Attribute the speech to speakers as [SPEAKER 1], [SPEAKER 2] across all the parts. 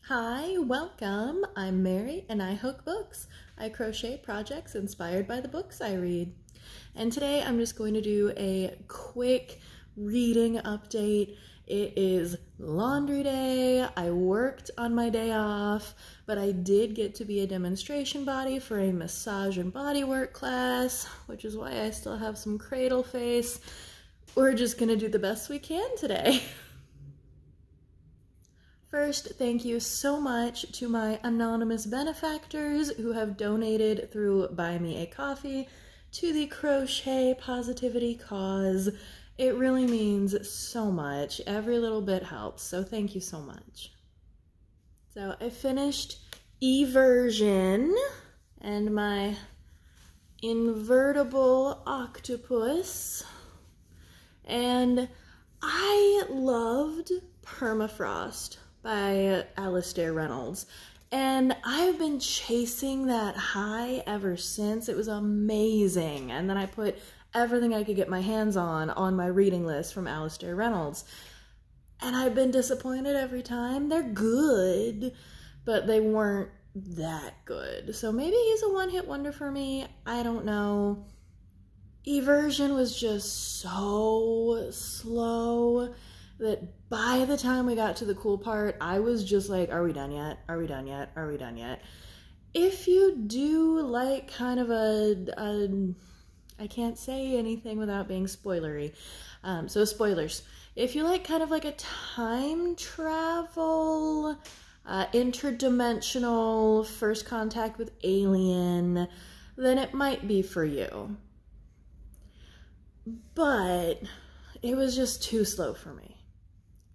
[SPEAKER 1] Hi, welcome. I'm Mary and I hook books. I crochet projects inspired by the books I read. And today I'm just going to do a quick reading update. It is laundry day. I worked on my day off, but I did get to be a demonstration body for a massage and bodywork class, which is why I still have some cradle face. We're just gonna do the best we can today. First, thank you so much to my anonymous benefactors who have donated through Buy Me a Coffee to the crochet positivity cause. It really means so much. Every little bit helps, so thank you so much. So I finished Eversion and my invertible octopus, and I loved Permafrost by Alastair Reynolds, and I've been chasing that high ever since. It was amazing, and then I put everything I could get my hands on my reading list from Alastair Reynolds, and I've been disappointed every time. They're good, but they weren't that good, so maybe he's a one-hit wonder for me. I don't know. Eversion was just so slow that by the time we got to the cool part, I was just like, are we done yet? Are we done yet? Are we done yet? If you do like kind of I can't say anything without being spoilery, so spoilers. If you like kind of like a time travel, interdimensional, first contact with alien, then it might be for you. But it was just too slow for me.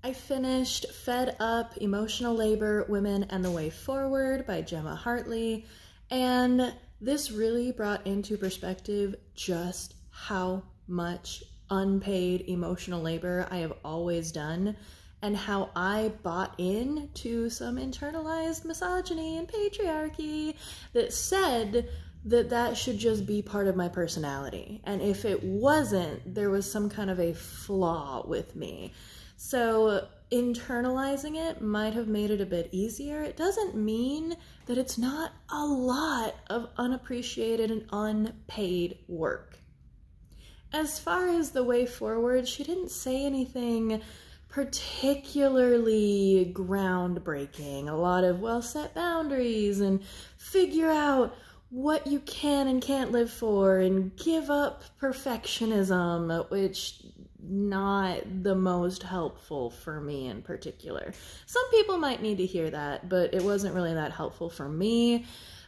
[SPEAKER 1] I finished Fed Up, Emotional Labor, Women and the Way Forward by Gemma Hartley, and this really brought into perspective just how much unpaid emotional labor I have always done, and how I bought into some internalized misogyny and patriarchy that said that that should just be part of my personality. And if it wasn't, there was some kind of a flaw with me. So internalizing it might have made it a bit easier. It doesn't mean that it's not a lot of unappreciated and unpaid work. As far as the way forward, she didn't say anything particularly groundbreaking. A lot of, well, set boundaries and figure out what you can and can't live for and give up perfectionism, which not the most helpful for me in particular. Some people might need to hear that, but it wasn't really that helpful for me.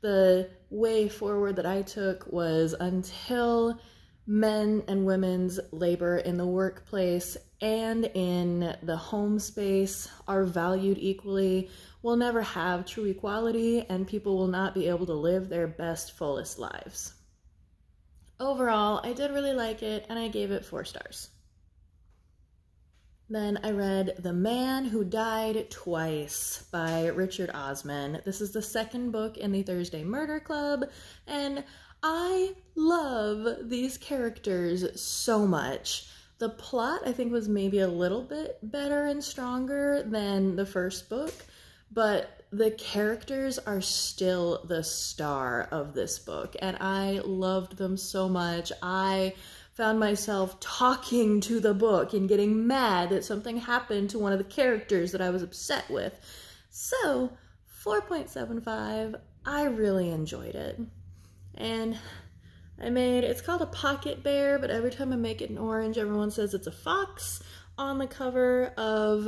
[SPEAKER 1] The way forward that I took was until men and women's labor in the workplace and in the home space are valued equally, we'll never have true equality, and people will not be able to live their best, fullest lives. Overall, I did really like it, and I gave it 4 stars. Then I read The Man Who Died Twice by Richard Osmon. This is the second book in the Thursday Murder Club, and I love these characters so much. The plot, I think, was maybe a little bit better and stronger than the first book, but the characters are still the star of this book, and I loved them so much. I found myself talking to the book and getting mad that something happened to one of the characters that I was upset with. So, 4.75, I really enjoyed it. And it's called a pocket bear, but every time I make it in orange, everyone says it's a fox. On the cover of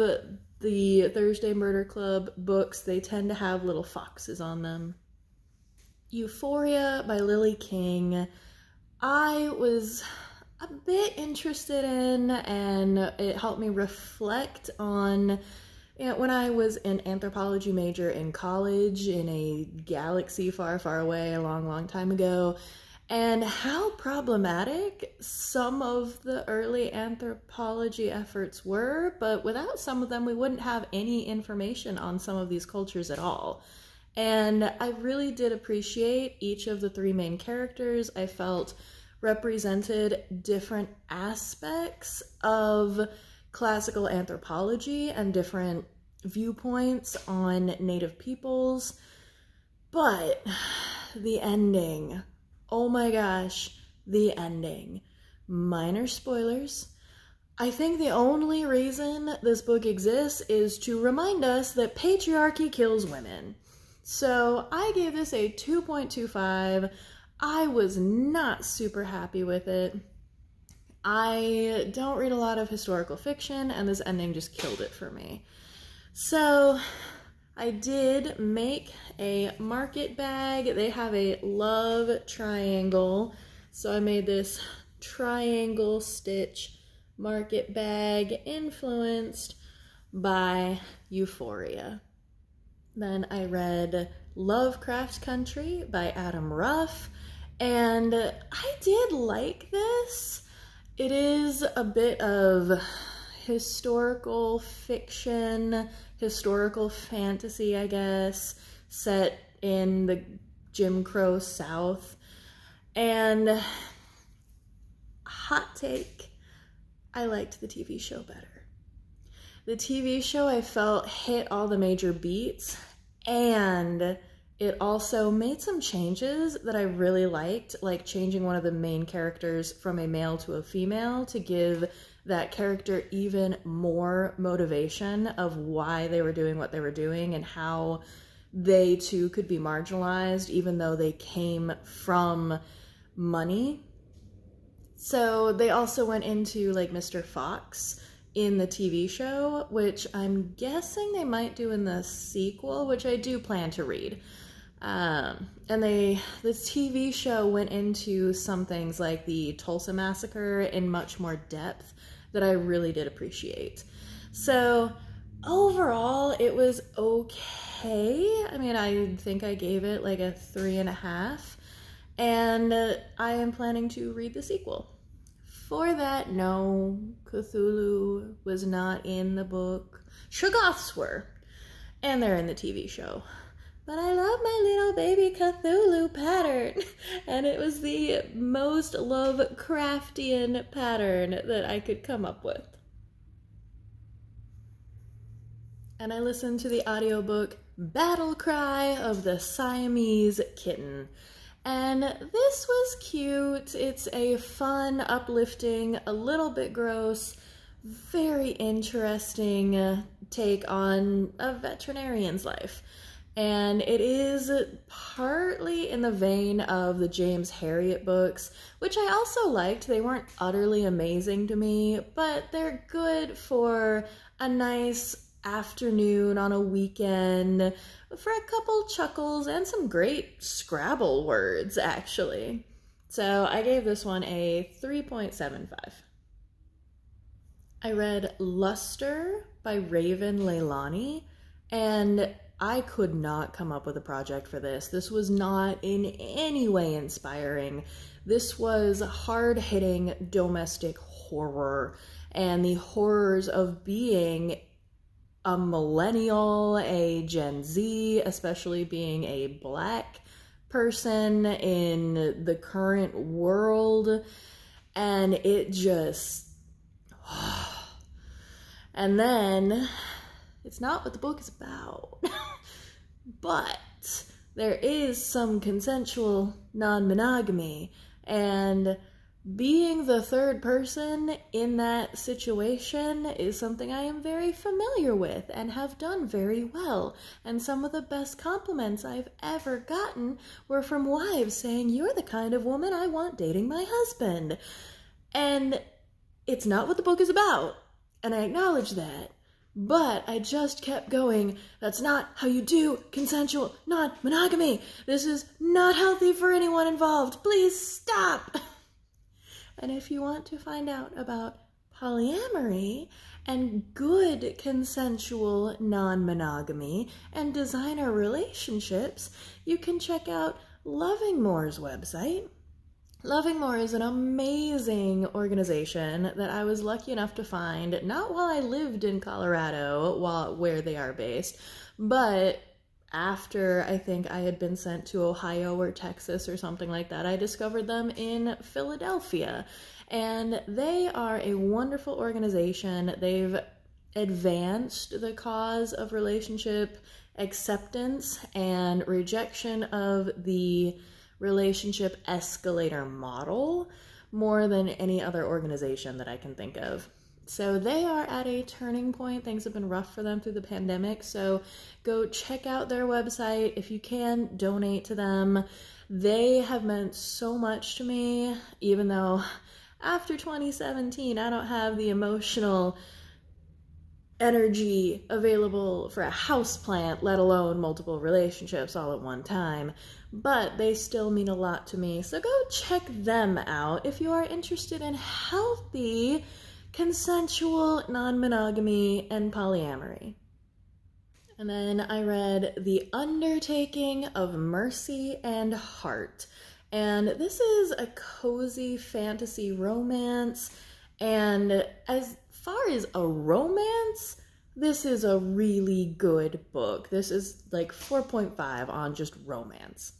[SPEAKER 1] the Thursday Murder Club books, they tend to have little foxes on them. Euphoria by Lily King, I was a bit interested in, and it helped me reflect on, when I was an anthropology major in college in a galaxy far, far away a long, long time ago, and how problematic some of the early anthropology efforts were, but without some of them, we wouldn't have any information on some of these cultures at all. And I really did appreciate each of the 3 main characters. I felt represented different aspects of classical anthropology and different viewpoints on Native peoples, but the ending, oh my gosh, the ending. Minor spoilers. I think the only reason this book exists is to remind us that patriarchy kills women. So I gave this a 2.25. I was not super happy with it. I don't read a lot of historical fiction, and this ending just killed it for me. So I did make a market bag. They have a love triangle. So I made this triangle stitch market bag influenced by Euphoria. Then I read Lovecraft Country by Adam Ruff, and I did like this. It is a bit of historical fiction, historical fantasy, I guess, set in the Jim Crow South. And hot take, I liked the TV show better. The TV show, I felt, hit all the major beats, and it also made some changes that I really liked, like changing one of the main characters from a male to a female to give that character even more motivation of why they were doing what they were doing and how they too could be marginalized even though they came from money. So they also went into like Mr. Fox in the TV show, which I'm guessing they might do in the sequel, which I do plan to read. And the TV show went into some things like the Tulsa Massacre in much more depth that I really did appreciate. So overall, it was okay. I mean, I think I gave it like a 3.5, and I am planning to read the sequel. For that, no, Cthulhu was not in the book. Shoggoths were, and they're in the TV show. But I love my little baby Cthulhu pattern, and it was the most Lovecraftian pattern that I could come up with. And I listened to the audiobook Battle Cry of the Siamese Kitten. And this was cute. It's a fun, uplifting, a little bit gross, very interesting take on a veterinarian's life. And it is partly in the vein of the James Herriot books, which I also liked. They weren't utterly amazing to me, but they're good for a nice afternoon on a weekend for a couple chuckles and some great Scrabble words, actually. So I gave this one a 3.75. I read Luster by Raven Leilani, and I could not come up with a project for this. This was not in any way inspiring. This was hard-hitting domestic horror, and the horrors of being a millennial, a Gen Z, especially being a Black person in the current world, and it just... And then, it's not what the book is about, but there is some consensual non-monogamy, and being the third person in that situation is something I am very familiar with and have done very well. And some of the best compliments I've ever gotten were from wives saying, "You're the kind of woman I want dating my husband." And it's not what the book is about, and I acknowledge that. But I just kept going, that's not how you do consensual non-monogamy. This is not healthy for anyone involved. Please stop. And if you want to find out about polyamory and good consensual non-monogamy and designer relationships, you can check out LovingMore's website. LovingMore is an amazing organization that I was lucky enough to find, not while I lived in Colorado, where they are based, but after I think I had been sent to Ohio or Texas or something like that. I discovered them in Philadelphia, and they are a wonderful organization. They've advanced the cause of relationship acceptance and rejection of the relationship escalator model more than any other organization that I can think of. So they are at a turning point. Things have been rough for them through the pandemic. So go check out their website. If you can, donate to them. They have meant so much to me, even though after 2017, I don't have the emotional energy available for a houseplant, let alone multiple relationships all at one time. But they still mean a lot to me. So go check them out if you are interested in healthy, consensual non-monogamy and polyamory. And then I read The Undertaking of Mercy and Hart. And this is a cozy fantasy romance. And as far as a romance, this is a really good book. This is like 4.5 on just romance.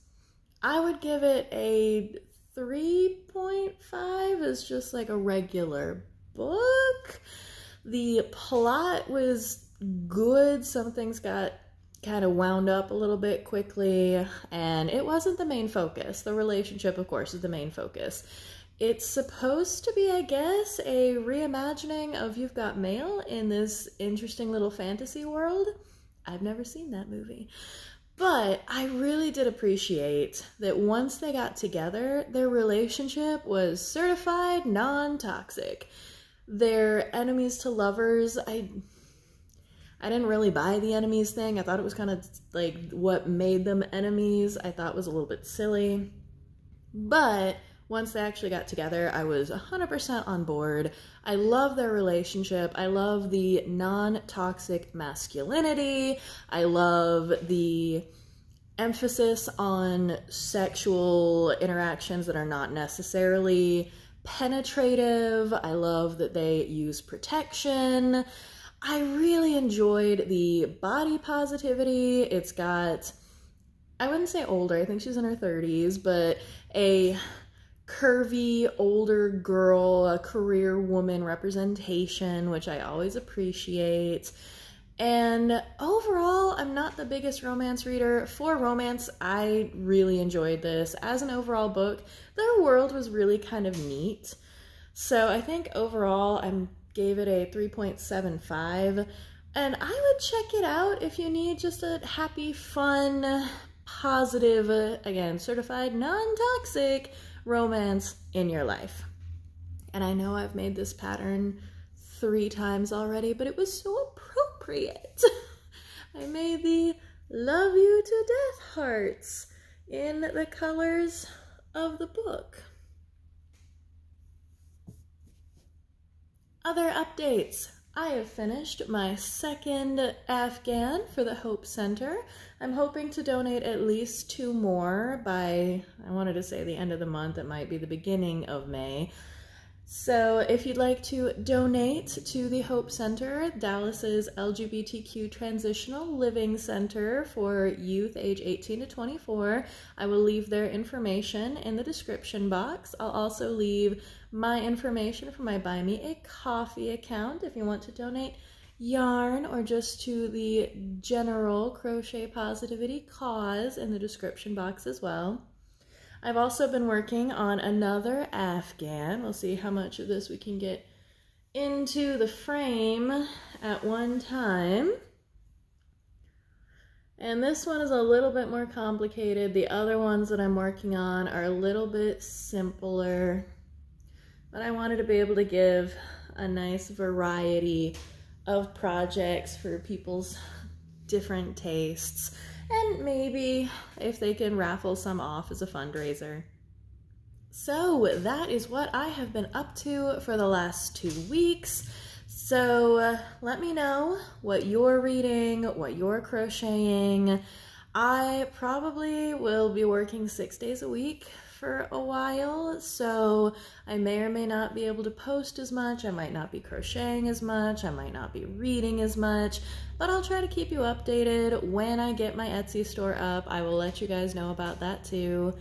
[SPEAKER 1] I would give it a 3.5 as just like a regular book. The plot was good. Some things got kind of wound up a little bit quickly, and it wasn't the main focus. The relationship, of course, is the main focus. It's supposed to be, I guess, a reimagining of You've Got Mail in this interesting little fantasy world. I've never seen that movie. But I really did appreciate that once they got together, their relationship was certified non-toxic. They're enemies to lovers. I didn't really buy the enemies thing. I thought it was kind of like what made them enemies. I thought was a little bit silly. But once they actually got together, I was 100% on board. I love their relationship. I love the non-toxic masculinity. I love the emphasis on sexual interactions that are not necessarily penetrative. I love that they use protection. I really enjoyed the body positivity. It's got, I wouldn't say older, I think she's in her 30s, but a curvy older girl, a career woman representation, which I always appreciate. And overall, I'm not the biggest romance reader. For romance, I really enjoyed this. As an overall book, their world was really kind of neat. So I think overall, I gave it a 3.75. And I would check it out if you need just a happy, fun, positive, again, certified non-toxic romance in your life. And I know I've made this pattern 3 times already, but it was so appropriate. I made the Love You to Death hearts in the colors of the book. Other updates. I have finished my second Afghan for the Hope Center. I'm hoping to donate at least 2 more by, I wanted to say the end of the month, it might be the beginning of May. So if you'd like to donate to the Hope Center, Dallas's LGBTQ Transitional Living Center for youth age 18 to 24, I will leave their information in the description box. I'll also leave my information for my Buy Me a Coffee account if you want to donate yarn or just to the general crochet positivity cause in the description box as well. I've also been working on another Afghan. We'll see how much of this we can get into the frame at one time. And this one is a little bit more complicated. The other ones that I'm working on are a little bit simpler. But I wanted to be able to give a nice variety of projects for people's different tastes. And maybe if they can raffle some off as a fundraiser. So that is what I have been up to for the last 2 weeks. So let me know what you're reading, what you're crocheting. I probably will be working 6 days a week for a while, so I may or may not be able to post as much. I might not be crocheting as much. I might not be reading as much, but I'll try to keep you updated. When I get my Etsy store up, I will let you guys know about that too.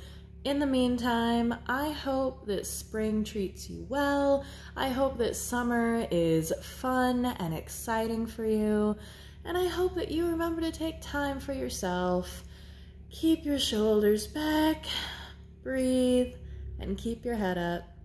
[SPEAKER 1] In the meantime, I hope that spring treats you well. I hope that summer is fun and exciting for you. And I hope that you remember to take time for yourself. Keep your shoulders back, breathe, and keep your head up.